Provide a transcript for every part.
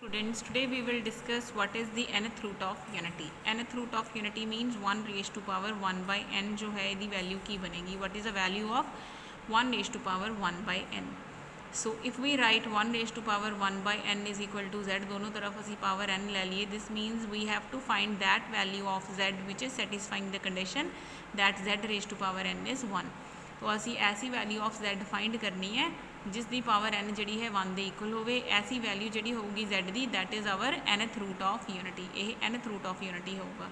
Students, today we will discuss what is the nth root of unity. Nth root of unity means 1 raised to power 1 by n जो है इसकी value की बनेगी. What is the value of 1 raised to power 1 by n? So if we write 1 raised to power 1 by n is equal to z, दोनों तरफ असी power n ले लिए. This means we have to find that value of z which is satisfying the condition that z raised to power n is 1. तो असी ऐसी value of z find करनी है जिस दी पावर n जी है 1 के इक्वल होवे. ऐसी वैल्यू जी होगी z की, that is our nth root of unity. यह nth रूट ऑफ यूनिटी होगा.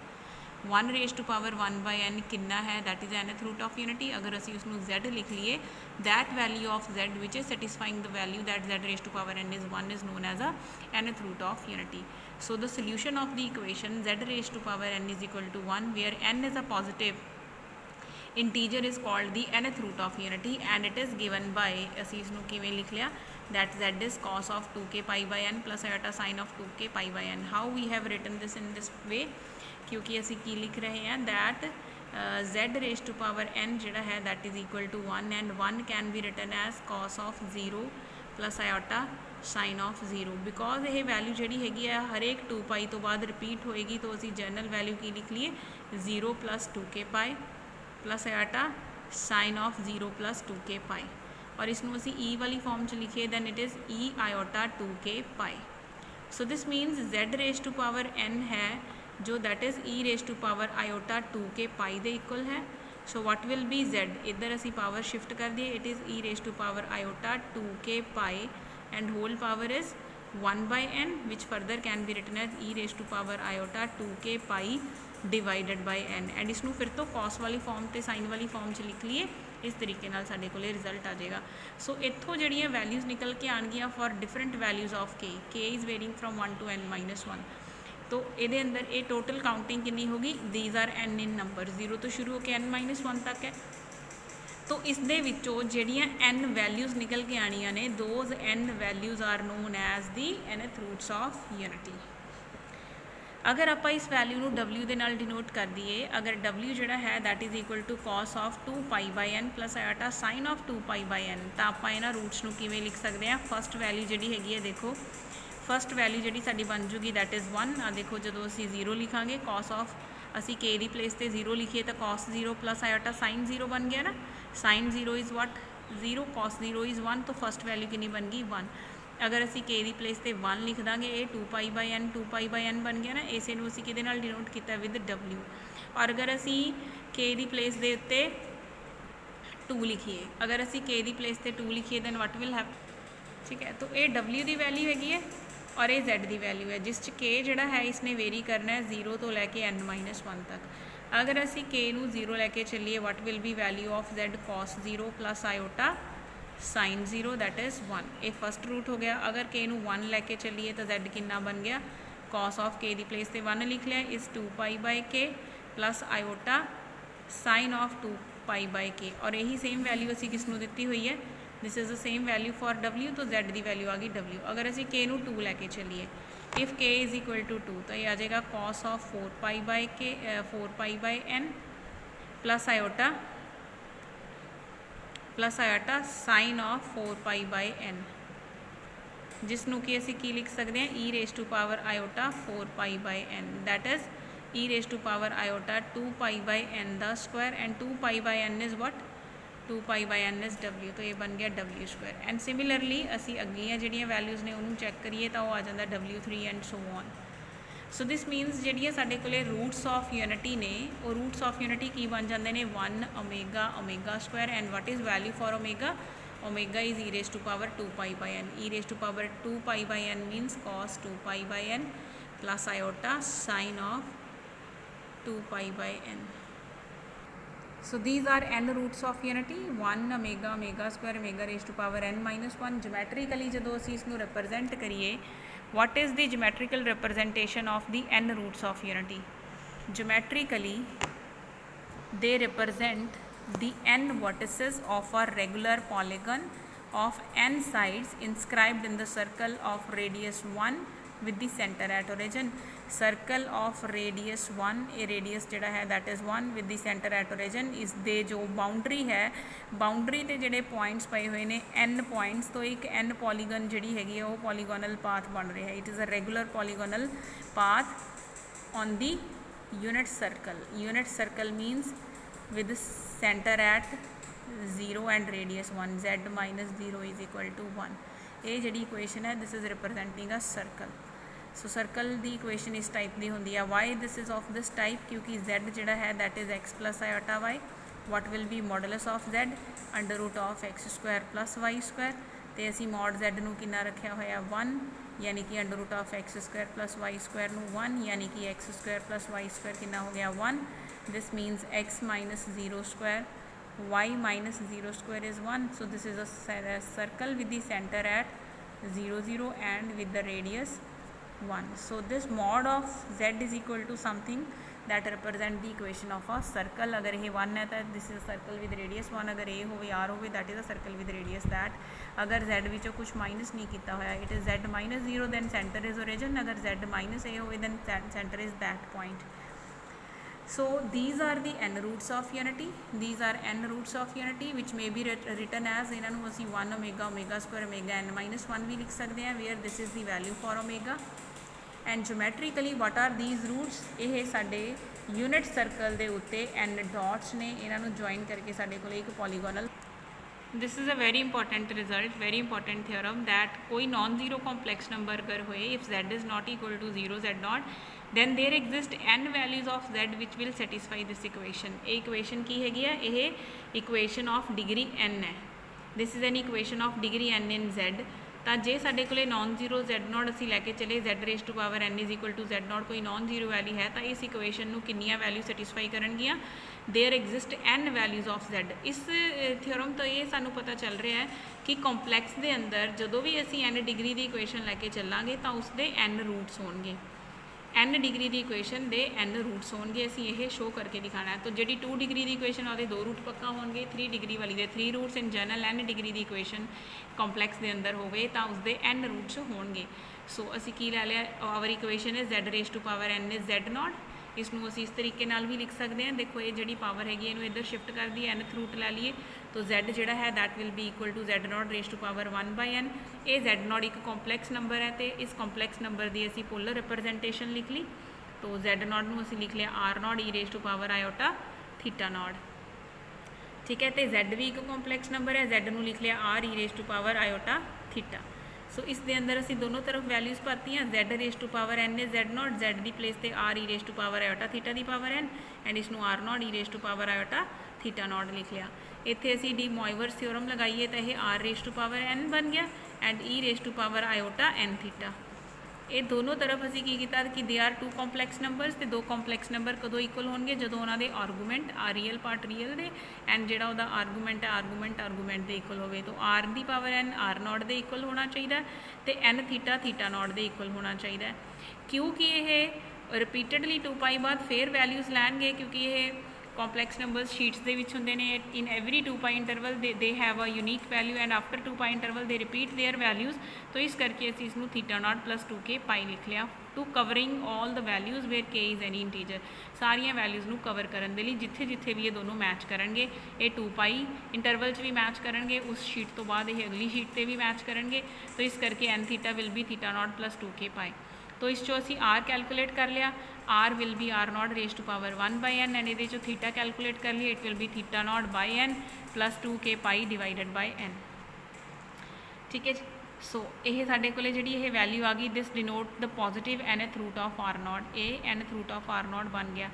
1 raise to power 1 by n कितना है, that is nth root of unity. अगर असी उसनू z लिख लीए, that value of z which is satisfying the value that z raise to power n is 1 is known as a nth root of unity. So the solution of the equation z raise to power n is equal to 1 where n is a positive integer is called the nth root of unity and it is given by ਅਸੀਂ ਇਸ ਨੂੰ ਕਿਵੇਂ ਲਿਖ ਲਿਆ, that z is cos of 2k pi by n plus iota sin of 2k pi by n. how we have written this in this way, क्योंकि ਅਸੀਂ ਕੀ ਲਿਖ ਰਹੇ ਹਾਂ that z raised to power n ਜਿਹੜਾ ਹੈ that is equal to 1 and 1 can be written as cos of 0 plus iota sin of 0. Because ਇਹ value ਜਿਹੜੀ ਹੈਗੀ ਹੈ ਹਰੇਕ 2 पाई ਤੋਂ ਬਾਅਦ ਰਿਪੀਟ ਹੋਏਗੀ, तो ਅਸੀਂ ਜਨਰਲ वैल्यू ਕੀ ਲਿਖ ਲਈਏ 0 plus 2k pi plus iota sine of 0 plus 2k pi. और इसनों असी ई वाली फॉर्म च लिखिए, then it is e iota 2k pi. So this means z raise to power n है जो that is e raise to power iota 2k pi दे इक्वल है. So what will be z, इधर असी power shift कर दिए, it is e raise to power iota 2k pi and whole power is 1 by n which further can be written as e raised to power iota 2k pi divided by n. And इसनों फिर तो cos वाली form तो sign वाली form च लिख लीए, इस तरीके नाल साडे कोले रिजल्ट आ जाएगा. सो इत्थों जड़ियाँ वैल्यूज़ निकल के आनगियाँ for different values of k is varying from 1 to n minus 1. तो ये अंदर ये टोटल काउंटिंग कितनी होगी, these are n in number 0 तो शुरू होकर n minus 1 तक है. तो इस दे विचों जड़ियाँ n वैल्यूज़ निकल के आनियाँ ने, those n values are known as the nth roots of unity. अगर आप इस वैल्यू में w के नाल डिनोट कर दिए, अगर w जोड़ा है that is equal to cos of 2 pi by n plus iota sine of 2 pi by n, तो आप इन्होंने रूट्स में किमें लिख सकते हैं. फस्ट वैल्यू जी हैगी है, देखो फस्ट वैल्यू जी साड़ी बन जूगी दैट इज़ 1. आ देखो जो असी 0 लिखांगे, कॉस ऑफ असी k की प्लेस पर 0 लिखिए तो कॉस 0 प्लस आटा साइन 0 बन गया ना. Sine 0 is what 0, cos 0 is 1, तो फस्ट वैल्यू कितनी बन गई 1. अगर असी k की प्लेस पर 1 लिख देंगे, ये 2 पाई बाय n बन गया ना. इसे असी कि डिनोट किया विद w. और अगर असी k की प्लेस के उत्ते 2 लिखिए, अगर असी k की प्लेस पर 2 लिखिए दैन वट विल हैव, ठीक है. तो ये w की वैल्यू हैगी है और ये z की वैल्यू है, जिस k जोड़ा है इसने वेरी करना है 0 तो लैके n minus 1 तक. अगर असी k नू 0 लैके चलिए, what will B value of z cos 0 plus iota sign 0 that is 1. ये फस्ट रूट हो गया. अगर k नू 1 लैके चलिए तो z कितना बन गया, कॉस ऑफ k की प्लेस पे 1 लिख लिया, इस 2 pi bye k plus iota sine of 2 pi bye k. और यही सेम वैल्यू असी किसनू दी हुई है, this is the same value for w, तो z की वैल्यू आ गई w. अगर असी k नू 2 लैके चलिए, if k is equal to 2 तो ये आ जाएगा cos of 4 pi by n plus iota sine of 4 pi by n, जिसनों कि असी की लिख सकते हैं e raise to power iota 4 pi by n, that is e raise to power iota 2 pi by n the square and 2 pi by n is what 2 pi by n is w, तो ये बन गया w square. And similarly असी अगलियाँ जड़ियाँ values ने उन्होंने cheque करिए तो आ जाता w3 and so on. So this means जड़ियाँ साढ़े कोले रूट्स ऑफ यूनिटी ने, वो रूट्स ऑफ यूनिटी की बन जाते हैं 1 omega square. And what is value for omega is e raise to power 2 pi by n. E raise to power 2 pi by n means cos 2 pi by n plus iota sine of 2 pi by n. So these are n roots of unity, 1 omega square omega raise to power n minus 1. Geometrically जो असी इसनू represent करिए, what is the geometrical representation of the n roots of unity? Geometrically they represent the n vertices of a regular polygon of n sides inscribed in the circle of radius 1, with the center at origin, circle of radius 1, ये radius जिहड़ा है that is 1 with the center at origin, इस दे जो boundary है, boundary ते जिहड़े points पए हुए ने n points, तो एक n polygon जिहड़ी हैगी है वो polygonal path बन रहा है. It is a regular polygonal path on the unit circle. Unit circle means with the center at 0 and radius 1, z minus 0 is equal to 1. ये जिहड़ी इक्वेशन है this is representing a circle. So circle दी equation इस type की होंदी है. Why this is of this type क्योंकि z जिहड़ा है that is x plus iota y. What will be modulus of z under root of x square plus y square. तो असी मॉड z नूं कितना रखा होया 1, यानी कि under root of x square plus y square नूं 1, यानी कि x square plus y square कितना हो गया 1. This means x minus 0 square y minus 0 square is 1. So this is a circle with the center at 0 0 and with the radius 1. So this mod of z is equal to something that represent the equation of a circle. अगर ये 1 है तो this is a circle with radius 1. अगर a होवे r होवे that is a circle with radius that. अगर z विचों कुछ माइनस नहीं किया होया it is z minus 0 then center is origin. अगर z minus a होवे then center is that point. So these are the n roots of unity. These are n roots of unity which may be written as इन्हां नूं असीं 1 omega omega square omega n minus 1 भी लिख सकते हैं where this is the value for omega. And geometrically what are these roots? ये साडे unit circle दे उत्ते n dots ने इन्हां नूं join करके साडे कोल एक polygonal. This is a very important result, very important theorem that कोई नॉन जीरो कॉम्प्लेक्स नंबर अगर होए if z is not equal to 0 z naught then there exist n values of z which will satisfy this equation. ये equation की हैगी है, ये equation of degree n है. This is an equation of degree n in z. ਤਾਂ ਜੇ ਸਾਡੇ ਕੋਲੇ ਨॉन ਜ਼ੀਰੋ z नॉट ਅਸੀਂ ਲੈ ਕੇ ਚਲੇ z raise to power n is equal to z not ਕੋਈ ਨॉन ਜ਼ੀਰੋ ਵੈल्यू है ਤਾਂ ਇਸ ਇਕੁਏਸ਼ਨ ਨੂੰ ਕਿੰਨੀਆਂ ਵੈल्यू ਸੈਟੀਸਫਾਈ ਕਰਨਗੀਆਂ there exist n values of z. इस थ्योरम तो ये सानू पता चल रहा है कि कॉम्पलैक्स के अंदर जो भी असी n डिग्री की इक्वेशन लैके चलांगे तो उसके n रूट्स होंगे. n डिग्री की इक्वेशन के n रूट्स होंगे. असी ये शो करके दिखाना है. तो जी 2 डिग्री की इक्वेशन वो 2 रूट पक्का होंगे. 3 डिग्री वाली के 3 roots in general n degree की इक्वेशन कॉम्पलैक्स के अंदर होवे तो उसके n रूट्स होंगे. सो असी की लै लिया आवर इक्वेशन है z raise to power n is z naught. इसनूं असीं इस तरीके नाल भी लिख सकते हैं. देखो ये जी पावर हैगी इनू इधर शिफ्ट कर दी nth रूट लै लीए तो z जिहड़ा है that will be equal to z not raise to power 1 by n. ये z नॉट एक कॉम्पलैक्स नंबर है तो इस कॉम्पलैक्स नंबर की असीं पोलर रिप्रजेंटेशन लिख ली. तो z नॉट नूं असीं लिख लिया r not e raise to power iota theta not. ठीक है. तो z भी एक कॉम्पलैक्स नंबर है. z नूं लिख लिया r e raise to power iota theta. So इस दे अंदर असी दोनों तरफ वैल्यूज़ पातियाँ. z raise to power n is z naught. z की प्लेस से r e raise to power iota theta की पावर n एंड इसनूं r not e raise to power iota theta naught लिख लिया. इत्थे असी डी मोइवर्स थ्योरम लगाइए तो यह r raise to power n बन गया and e raise to power iota n theta. ये दोनों तरफ असी की किया कि दे आर 2 कॉम्पलैक्स नंबर्स. तो 2 कॉम्पलैक्स नंबर कदों इक्वल होंगे जो उन्होंने आर्गूमेंट आ रियल पार्ट रियल दे एंड जो आर्गूमेंट है आर्गूमेंट के इक्वल होवे. तो r की पावर n r नॉट के इक्वल होना चाहिए तो n थीटा थीटा नॉट के इक्वल होना चाहिए. क्योंकि ये रिपीटडली 2 पाई बाद फिर वैल्यूज़ लैणगे क्योंकि ये कॉम्पलैक्स नंबर्स शीट्स के होंगे ने. In every 2 pi interval they have a unique value and after 2 pi interval they repeat their values. तो इस करके असीं इसनूं theta not plus 2k pi लिख लिया to covering all the values where k is any integer. सारिया values नूं cover करने के लिए जिथे जिथे भी ये दोनों मैच करेंगे. ये 2 पाई इंटरवल भी मैच करेंगे. उस शीट तो बाद ये अगली शीट पर भी मैच करेंगे. तो इस करके n theta will be theta not plus 2k pi. तो इस चो असी r कैलकुलेट कर लिया. r will be r not raise to power 1 by n and ये थीटा कैलकुलेट कर लिया. It will be theta not by n plus 2k pi divided by n. ठीक है जी. सो ये साढ़े को जी वैल्यू आ गई. This denote the positive nth root of r not. A nth root of r not बन गया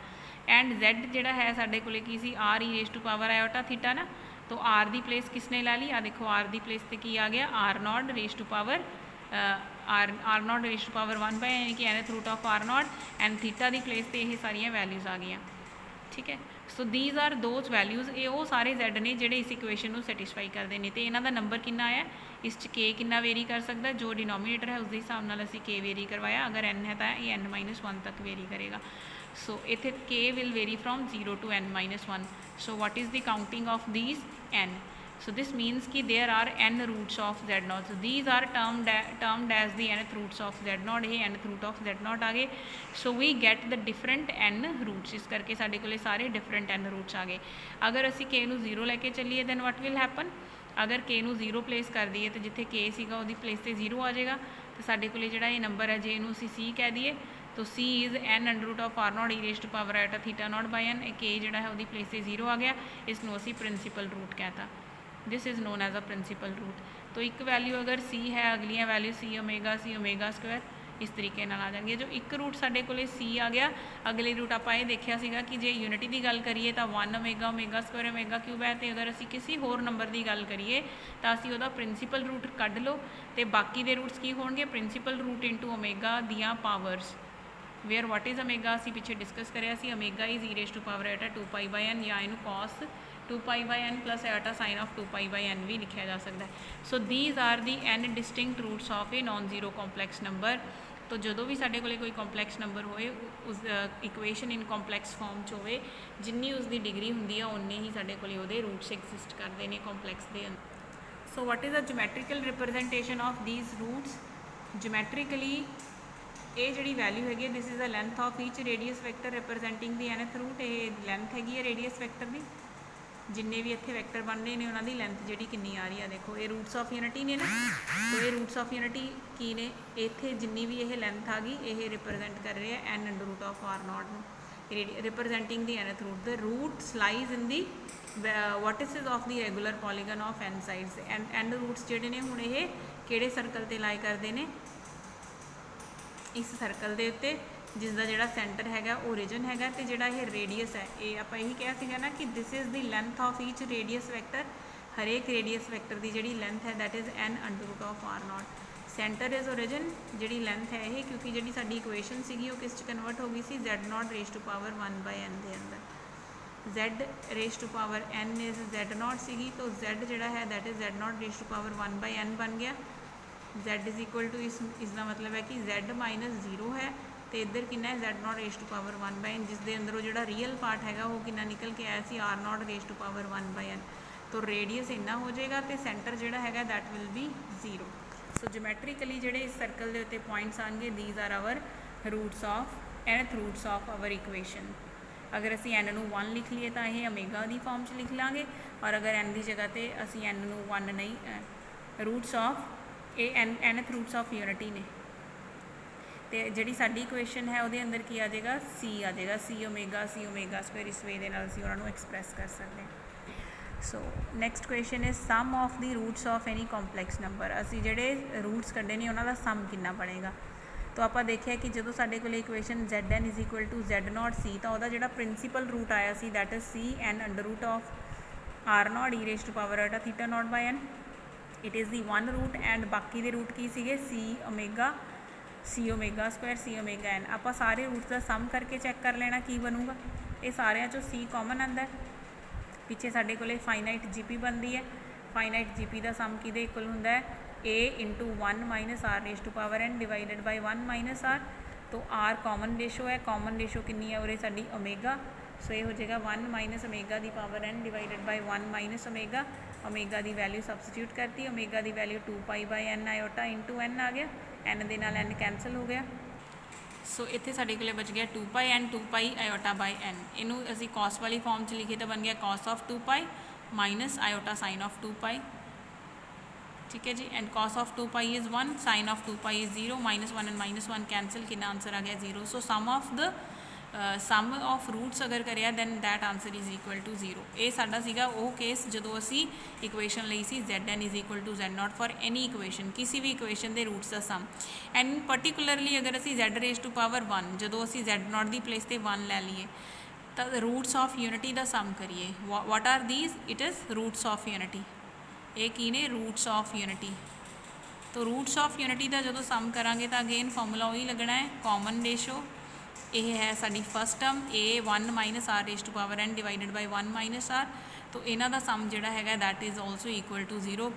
एंड z जोड़ा है साढ़े को की r e raise to power iota theta ना. तो r की प्लेस किसने ला ली. आ देखो r की प्लेस पर की आ गया r not raise to power r not raise to power 1 by यानी कि nth root of r not and theta की प्लेस पर यह सारिया वैल्यूज़ आ गई. ठीक है. So these are those values. ये वो सारे z ने जोड़े इस इक्वेशन को सैटिस्फाई करते हैं. तो इन्हों का नंबर कितना आया इस k कितना वेरी कर सकता. जो डिनोमीनेटर है उसके हिसाब नाल असीं k वेरी करवाया. अगर n है तो ये n-1 तक वेरी करेगा. सो इत्थे k will very from 0 to n-1. So what is the counting of these n. So this means कि there are n roots of z naught. So these are termed as the nth roots of z naught. ये nth root of z naught आ गए. So we get the different n roots. इस करके साढ़े कोले सारे different n roots आ गए. अगर असी k नू 0 लेके चलिए then what will happen? अगर k नू 0 प्लेस कर दिए तो जिथे k सीगा उहदी प्लेस ते 0 आ जाएगा. तो साढ़े कोले जिहड़ा ये नंबर है जे इनू असी c कह दिए तो c is n under root of r not e raise to power iota theta not by n. k जिहड़ा है उहदी प्लेस ते 0 आ गया. इसनू असी प्रिंसीपल रूट कहता. This is known as a principal root. तो एक वैल्यू अगर c है अगलियाँ वैल्यू c ओमेगा स्क्वायर इस तरीके नाल आ जाएंगे. जो एक रूट साढ़े कोले c आ गया. अगले रूट आप ये देखा सीगा कि जे यूनिटी की गल करिए तो 1 ओमेगा स्क्वायर ओमेगा क्यूब है. तो अगर असी किसी होर नंबर की गल करिए तो असी उहदा प्रिंसीपल रूट कढ़ लो तो बाकी दे रूट्स की होणगे प्रिंसीपल रूट इंटू ओमेगा दियाँ powers. Where what is omega असी पिछे डिस्कस करिया सी. Omega is e raise to power iota 2 by n या इनू cos 2 by n plus iota sine of 2 by n भी लिखा जा सकता है. So these are the n distinct roots of a non zero complex number. तो जो भी साढ़े कोले कोई कॉम्पलैक्स नंबर होए उस इक्वेशन इन कॉम्पलैक्स फॉर्म च होए जिन्नी उसकी डिग्री होंदी है उन्ने ही साढ़े कोले उहदे रूट्स एग्जिस्ट करते हैं कॉम्पलैक्स के अंदर. So what is a geometrical representation of these roots. Geometrically ये जी वैल्यू हैगी this is the length of each radius vector representing the nth root. ये लेंथ हैगी है रेडियस वैक्टर की. जिन्ने भी इत्थे वैक्टर बन रहे हैं उन्होंने लेंथ जी किन्नी आ रही है. देखो ये रूट्स ऑफ यूनिटी ने ना. तो ये रूट्स ऑफ यूनिटी की ने इत्थे जिन्नी भी ये लेंथ आ गई ये रिप्रजेंट कर रहे हैं n under root of r not representing the nth root. The roots lies in the vertices of the regular polygon of n sides. And roots जोड़े ने हुण ये किहड़े सर्कल ते लाई करते हैं इस सर्कल के उत्ते जिसका जोड़ा सेंटर है ओरिजिन है. तो जोड़ा ये रेडियस है ये आप यही कहा सीगा ना कि this is the length of each radius vector. हरेक रेडियस वैक्टर की जी लेंथ है that is n under root of r not. Centre is origin जी लेंथ है ये क्योंकि जी साडी इक्वेशन सी किस कन्वर्ट हो गई सी z not raise to power 1 by n के अंदर. z raise to power n is z naught सी. तो z जोड़ा है that is z not raise to power 1 by n बन गया. z इज़ इक्वल टू इसका मतलब है कि z माइनस 0 है. तो इधर कितना है z not raise to power 1 by n जिसके अंदरों जो रियल पार्ट है वो कितना निकल के आया सी r not raise to power 1 by n. तो रेडियस इन्ना हो जाएगा तो सेंटर जोड़ा है that will be 0. So geometrically जोड़े इस सर्कल के उत्ते पॉइंट्स आएंगे these are our roots of nth roots of our equation. अगर असी n नू 1 लिख लीए तो यह ओमेगा की फॉर्म च लिख लाँगे और अगर n की जगह पर असी n नू 1 नहीं roots of a nth roots of unity ने. तो जी साडी इक्वेशन है वो अंदर की आ जाएगा c आ जाएगा सी ओमेगा स्क्वायर. इस वे दे नाल असीं उन्हां नूं एक्सप्रैस कर सकते हैं. So next question is sum of the roots of any complex number. असीं जिहड़े रूट्स कड्ढे ने उन्हां दा सम कितना बनेगा. तो आप देखिए कि जो साडे कोल equation zn is equal to z naught सी तो वह जो प्रिंसीपल रूट आया सी that is C n under root of r not e raise to power iota theta not by n. It is the one root and बाकी दे root की सीगे C omega square C omega n. आप सारे roots का सम करके cheque कर लेना की बनूगा. ये सारिया चो c कॉमन आता है. पिछे साडे कोले फाइनाइट जीपी बनती है. फाइनाइट जीपी का सम कि इक्वल होंदा है a into 1 minus r raise to power n divided by 1 minus r. तो r कॉमन रेशो है. कॉमन रेशो कितनी है उरे साडी ओमेगा. सो ये हो जाएगा 1 माइनस ओमेगा की power n divided by 1 minus omega. Omega की वैल्यू सबसटीट्यूट करती. ओमेगा की value 2 by n iota into n आ गया. n दे नाल n कैंसल हो गया. सो इत्थे साडे कोले बच गया 2 आयोटा बाय n. इनू असी कॉस वाली फॉर्म च लिखे तो बन गया cos of 2 minus iota sine of 2. ठीक है जी. And cos of 2 is 1 sine of 2 is 0 minus 1 and minus 1 cancel कितना आंसर आ गया 0. सो सम ऑफ रूट्स अगर करिया then that answer is equal to 0. ये साडा सीगा वो केस जो असी इक्वेशन लई सी zn is equal to z not for any equation किसी भी इक्वेशन के रूट्स का सम. एंड पर्टिकुलरली अगर असी z रेज़ टू पावर 1 जो असी z नॉट की प्लेस पर 1 लै लीए तो रूट्स ऑफ यूनिटी का सम करिए. What are these it is roots of unity. ये की ने रूट्स ऑफ यूनिटी. तो रूट्स ऑफ यूनिटी का जो सम करांगे तो अगेन फॉर्मूला वही लगना है कॉमन रेशो. ये है साडी first term a 1 minus r raise to power n divided by 1 minus r. तो इन्हां दा सम जिहड़ा हैगा that is also equal to 0.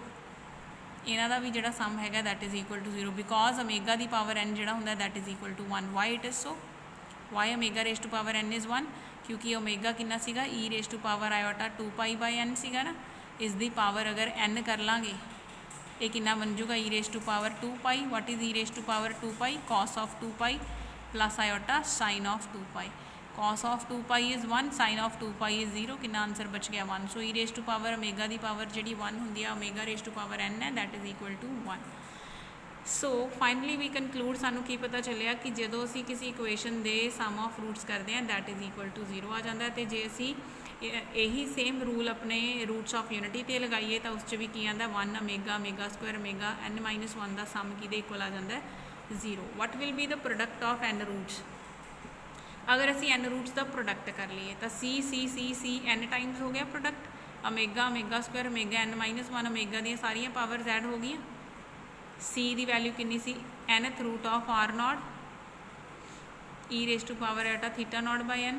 इन्हां दा भी जिहड़ा सम हैगा that is equal to 0 because omega की पावर n जिहड़ा हुंदा that is equal to 1. Why it is so why omega raise to power n is 1 क्योंकि ओमेगा कितना सीगा e raise to power iota 2 by n सीगा ना. इस the power अगर n कर लाँगे ये कितना बन जूगा e raise to power 2 pi. What is e raise to power 2 pi? Cos of 2 pi plus iota sine of 2 pi. Cos of 2 pi is 1, sine of 2 pi is 0, कितना answer बच गया 1। So e raise to power omega की power जी 1 होंगी है, omega raise to power n है, that is equal to 1। So finally we conclude, सानू की पता चलिया कि जो असी किसी इक्वेशन के सम ऑफ रूट्स करते हैं दैट इज़ इक्वल टू 0 आ जाता है। तो जे असी यही सेम रूल अपने रूट्स ऑफ यूनिटी ते लगाइए तो उस भी की आता 1 omega, omega square, omega n-1 का सम कि इक्वल आ जाता है 0। What will be the product of n roots? अगर असी n रूट्स का प्रोडक्ट कर लीए तो सी n टाइम्स हो गया product, omega, omega square, omega n-1, omega दी सारिया पावर्स ऐड हो गई। सी की वैल्यू कितनी सी? nth root of r not e raise to power eta theta not by n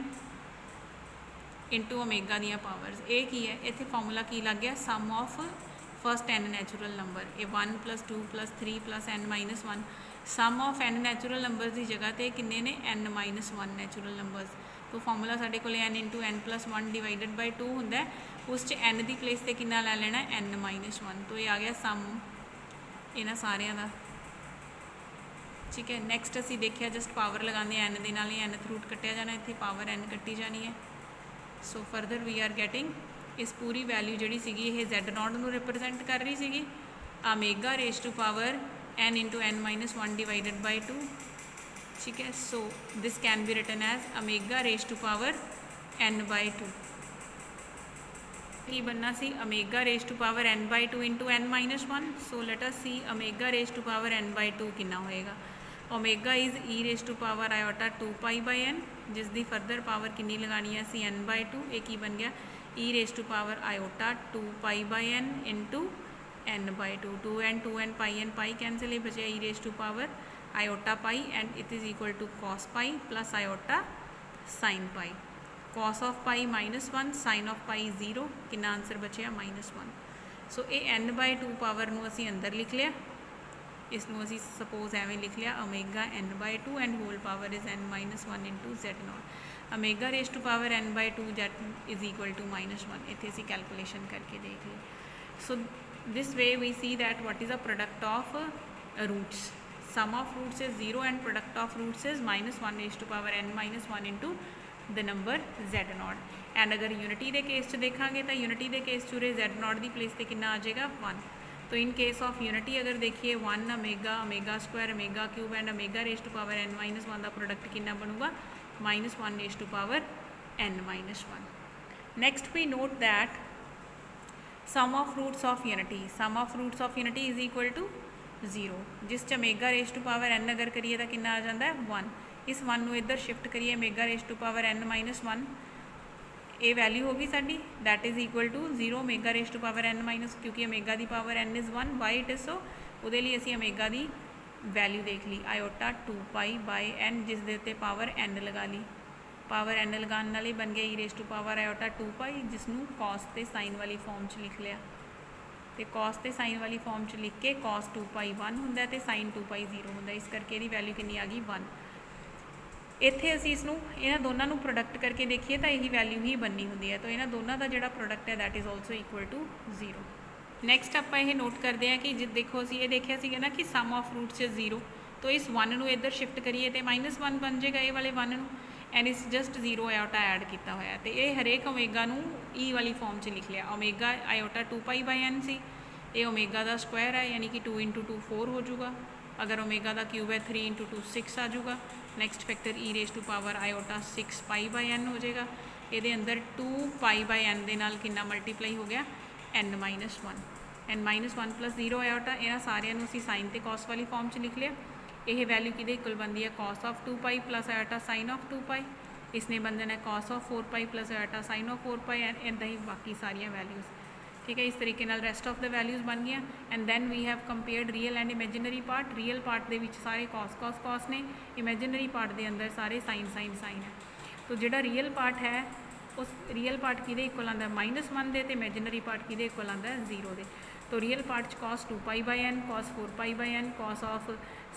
into omega दियाँ पावर्स। ये की है इतने फॉर्मूला की लग गया? Sum of first n natural number, ये 1 + 2 + 3 + n-1। Sum of n natural numbers की जगह पर किन्ने ने n-1 नैचुरल नंबर्स। तो फॉर्मूला साढ़े को n into n+1 divided by 2 होंगे, उस n की प्लेस से कितना लै लेना n-1। तो ये आ गया सम इन्हां सारियां दा। ठीक है, नैक्सट असी देखिए जस्ट पावर लगाने n दे नाल ही nth रूट कट्टिया जाना, इत्थे पावर n कट्टी जानी है। सो फरदर वी आर गैटिंग इस पूरी वैल्यू जी सी ये Z0 नूं रिप्रजेंट कर रही सी omega raise to power n into n-1 divided by 2। ठीक है, so this can be written as omega raise to power n/2। की बनना सी omega raise to power n/2 into n-1। So let us see omega raise to power n/2 कितना होएगा। Omega is e raise to power iota 2 pi by n, जिस दी further power कितनी लगानी है सी n/2। एक ही बन गया e raise to power iota 2 pi by n into n/2। 2n pi cancel, बचे e raise to power iota pi and it is equal to cos pi plus iota sine pi. Cos of pi -1, sine of pi 0, कितना answer बचे -1। सो ये n/2 power नूं असी अंदर लिख लिया, इसनूं असी सपोज एवें लिख लिया omega n/2 and whole power is n-1 into Z0। Omega raise to power n/2 Z is equal to -1। इत्थे असी कैलकुलेशन करके देख ली। So this way we see that what is a product of roots. Sum of roots is 0 and product of roots is -1 raise to power n-1 into the number Z0। And अगर unity के case देखा तो unity के case चूरे Z0 की place से कितना आ जाएगा 1। तो इन केस ऑफ यूनिटी अगर देखिए 1 omega, omega square, omega cube and omega raise to power n-1 का प्रोडक्ट कितना बनूगा -1 raise to power n-1। Next we note that sum of roots of unity is equal to 0। जिस omega raise to power n अगर करिए तो कितना आ जाता है 1। इस 1 नूं इधर शिफ्ट करिए omega raise to power n-1, ये वैल्यू होगी साडी that is equal to 0 omega raise to power n-, क्योंकि ओमेगा की power n is 1, why it is so उहदे लई असीं ओमेगा की वैल्यू देख ली आयोटा 2 पाई बाय n, जिस दे उत्ते पावर n लगा ली। पावर n लगाने नाल ही बन गया e raise to power iota 2 pi, जिसनूं कॉस ते साइन वाली फॉर्म च लिख लिया। तो कॉस ते साइन वाली फॉर्म च लिख के कॉस 2 पाई 1 होंदा ते साइन 2 पाई 0 होंदा, इस करके इहदी वैल्यू कितनी आ गई 1। इत्थे असीं इसनूं इन्हां दोनों नूं प्रोडक्ट करके देखिए तो यही वैल्यू ही बननी होंदी है। तो इन्हां दोनों का जिहड़ा प्रोडक्ट है that is also equal to 0। Next आप ये नोट करते हैं कि देखो असीं ये देखिया सीगा ना कि सम ऑफ रूट्स इज़ 0, तो इस 1 नूं इधर शिफ्ट करिए तो -1 बन जाएगा ये वाले 1 नूं, एंड इस जस्ट 0 आयोटा ऐड किया होया। तो ये हरेक ओमेगा नूं ई वाली फॉर्म च लिख लिया। Omega iota 2 pi by n सी, ये ओमेगा का स्क्वायर है यानी कि 2 × 2 4 हो जाऊगा। अगर ओमेगा का क्यूब है 3 × 2 6 आ जाऊगा। Next factor e raise to power iota 6 pi by n हो जाएगा। ये अंदर 2 पाई बाय n के नाल कितना मल्टीप्लाई हो गया n-1। n-1 + 0 आयोटा, इन्हां सारिਆਂ ਨੂੰ ਅਸੀਂ साइन ते कॉस वाली फॉर्म च लिख लिया। यह वैल्यू कि इक्वल बनती है cos of 2 pi plus iota sine of 2 पाई। इसने बन जाना cos of 4 pi plus iota sine of 4 pi, and इदा ही बाकी सारिया वैल्यूज़। ठीक है, इस तरीके नाल रेस्ट ऑफ द वैल्यूज़ बन गई। And then we have compared real and imaginary part. Real part के सारे कॉस कॉस कॉस ने, इमेजिनरी पार्ट के अंदर सारे साइन साइन साइन है। तो जोड़ा रियल पार्ट है उस रियल पार्ट कि इक्वल आता -1 दे, इमेजिनरी पार्ट कि इक्वल आता 0 दे। तो real part cos 2 pi by n, cos 4 pi by n, cos of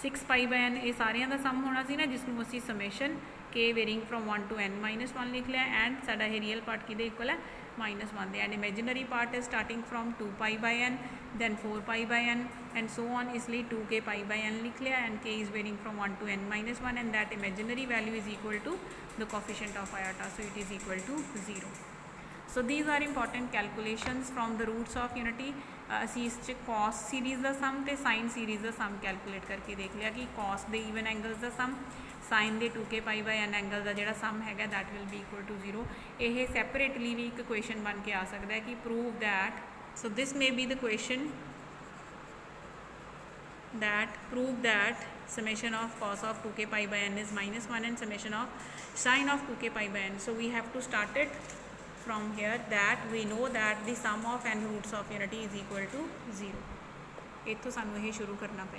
6 pi by n, ये सारिया का सम होना सी ना, जिसनों असी summation k varying from 1 to n-1 लिख लिया। एंड साडा ये रियल पार्ट कि इक्वल है -1 and imaginary part is starting from 2 pi by n, then 4 pi by n and so on, इसलिए 2k pi by n लिख लिया and k is varying from 1 to n minus 1 and that imaginary value is equal to the coefficient of iota, so it is equal to 0. So these are important calculations from the roots of unity. ਅਸੀਂ ਇਸ 'ਚ cos series ਦਾ sum ਤੇ sin series ਦਾ sum calculate ਕਰਕੇ ਦੇਖ ਲਿਆ ਕਿ cos ਦੇ even angles ਦਾ sum, sin ਦੇ 2k pi by n angle ਦਾ ਜਿਹੜਾ sum ਹੈਗਾ that will be equal to 0. ਇਹ separately ਵੀ ਇੱਕ question ਬਣ ਕੇ ਆ ਸਕਦਾ ਹੈ ਕਿ prove that, so this may be the question that prove that summation of cos of 2k pi by n is -1 and summation of sin of 2k pi by n. So we have to start it from here that we know that the sum of n roots of unity is equal to 0. ਇੱਥੋਂ ਸਾਨੂੰ ਇਹ ਸ਼ੁਰੂ ਕਰਨਾ ਪਏਗਾ.